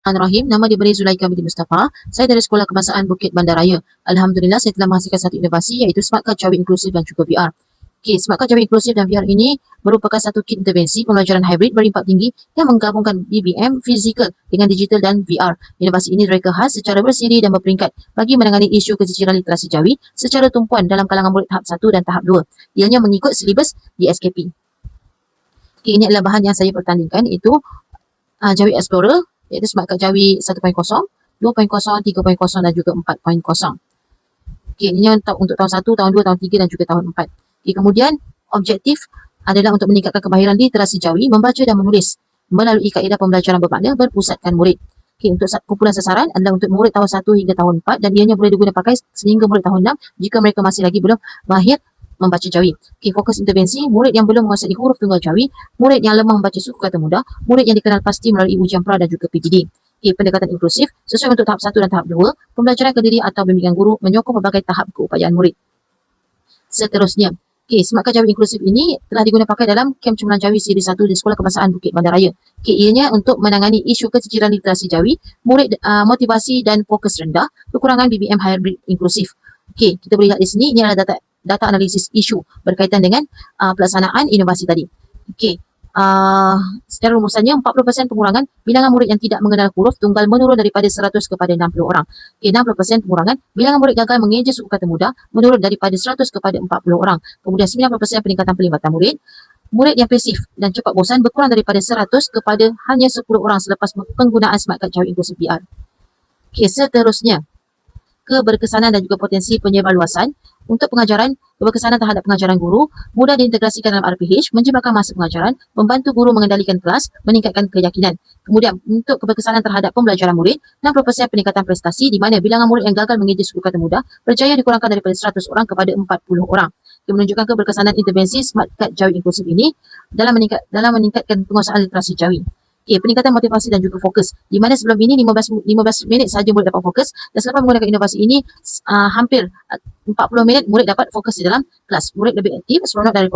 Bismillahirrahmanirrahim. Nama diberi Zulaika binti Mustafa. Saya dari Sekolah Kebangsaan Bukit Bandaraya. Alhamdulillah, saya telah menghasilkan satu inovasi iaitu Smart Card Cawi Inklusif dan juga VR. Okey, Smart Card Cawi Inklusif dan VR ini merupakan satu kit intervensi pembelajaran hybrid berimpak tinggi yang menggabungkan BBM, fizikal dengan digital dan VR. Inovasi ini direka khas secara bersiri dan berperingkat bagi menangani isu keciciran literasi Jawi secara tumpuan dalam kalangan murid tahap 1 dan tahap 2. Ianya mengikut silibus di SKP. Okey, ini adalah bahan yang saya pertandingkan iaitu Jawi Explorer, iaitu Smart Card Jawi 1.0, 2.0, 3.0 dan juga 4.0. Okey, ini untuk tahun 1, tahun 2, tahun 3 dan juga tahun 4. Okey, kemudian objektif adalah untuk meningkatkan kemahiran literasi Jawi, membaca dan menulis melalui kaedah pembelajaran bermakna berpusatkan murid. Okey, untuk kumpulan sasaran adalah untuk murid tahun 1 hingga tahun 4 dan ianya boleh digunakan pakai sehingga murid tahun 6 jika mereka masih lagi belum mahir membaca Jawi. Okey, fokus intervensi murid yang belum menguasai huruf tunggal Jawi, murid yang lemah membaca suku kata mudah, murid yang dikenal pasti melalui ujian pra dan juga PGD. Okey, pendekatan inklusif sesuai untuk tahap 1 dan tahap 2, pembelajaran kediri atau bimbingan guru menyokong berbagai tahap keupayaan murid. Seterusnya, okey, Smart Card Jawi Inklusif ini telah digunakan pakai dalam Kem Cemerlang Jawi Siri 1 di Sekolah Kebangsaan Bukit Bandaraya. Okey, ianya untuk menangani isu keciciran literasi Jawi, murid motivasi dan fokus rendah, kekurangan BBM hybrid inklusif. Okey, kita boleh lihat di sini, ini adalah data analisis isu berkaitan dengan pelaksanaan inovasi tadi. Okey, secara rumusannya 40% pengurangan bilangan murid yang tidak mengenal huruf tunggal menurun daripada 100 kepada 60 orang. Okey, 60% pengurangan bilangan murid gagal mengeja suku kata mudah menurun daripada 100 kepada 40 orang. Kemudian 90% peningkatan pelibatan murid. Murid yang pasif dan cepat bosan berkurang daripada 100 kepada hanya 10 orang selepas penggunaan Smart Card Jawi Inklusif VR. Okey, seterusnya, keberkesanan dan juga potensi penyebarluasan untuk pengajaran, keberkesanan terhadap pengajaran guru, mudah diintegrasikan dalam RPH, menjebakkan masa pengajaran, membantu guru mengendalikan kelas, meningkatkan keyakinan. Kemudian untuk keberkesanan terhadap pembelajaran murid, 60% peningkatan prestasi di mana bilangan murid yang gagal mengeja suku kata mudah berjaya dikurangkan daripada 100 orang kepada 40 orang. Ia menunjukkan keberkesanan intervensi Smart Card Jawi Inklusif ini dalam meningkatkan penguasaan literasi Jawi. Okay, peningkatan motivasi dan juga fokus. Di mana sebelum ini 15 minit sahaja murid dapat fokus dan selepas menggunakan inovasi ini hampir 40 minit murid dapat fokus di dalam kelas. Murid lebih aktif, seronok dan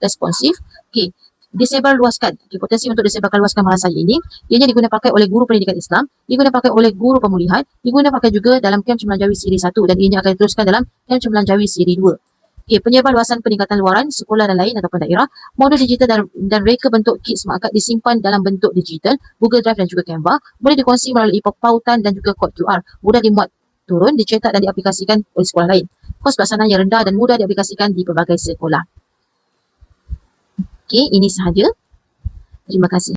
responsif. Okay, disebar luaskan. Okay, potensi untuk disebarkan luaskan bahasa ini ianya digunakan pakai oleh guru pendidikan Islam, digunakan pakai oleh guru pemulihan, digunakan pakai juga dalam Kem Cemerlang Jawi Siri 1 dan ianya akan diteruskan dalam Kem Cemerlang Jawi Siri 2. Okay, penyebar luasan peningkatan luaran sekolah dan lain ataupun daerah, modul digital dan reka bentuk kit Smart Card disimpan dalam bentuk digital, Google Drive dan juga Canva, boleh dikongsi melalui pautan dan juga kod QR, mudah dimuat turun, dicetak dan diaplikasikan oleh sekolah lain. Kos pelaksanaan yang rendah dan mudah diaplikasikan di pelbagai sekolah. Okay, ini sahaja. Terima kasih.